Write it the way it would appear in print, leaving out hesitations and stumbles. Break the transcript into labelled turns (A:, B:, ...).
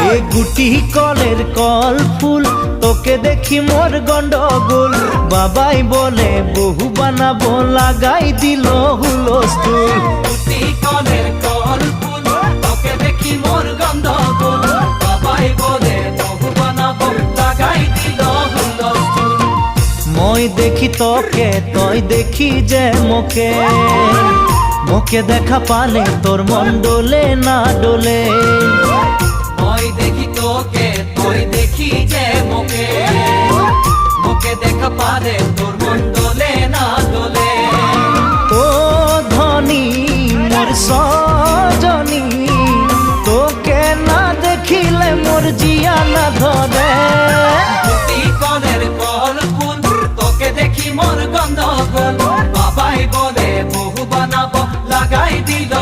A: এ গুটি কলের কল ফুল তোকে দেখি মোর গন্ডগোল বাবাই বলে বহু বানাবো লাগাই দিল হুলস্থুল
B: গুটি কলের কল ফুল তোকে দেখি মোর গন্ডগোল বাবাই বলে বহু বানাবো লাগাই দিল হুলস্থুল
A: মই দেখি তোকে তই দেখি যে মোকে মোকে দেখা পালে তোর মন ডোলে না ডোলে
B: মই দেখি তোকে তুই দেখি যে মোকে মোকে দেখা পারে তোর মন দোলে না দোলে
A: ও ধনী মোর সজনী তোকে না দেখিলে মোর জিয়া না ধরে
B: গুটি কলের কল ফুল তোকে দেখি মোর গন্ধগোল বাবাই বলে বহু বানাবো লাগাই দিল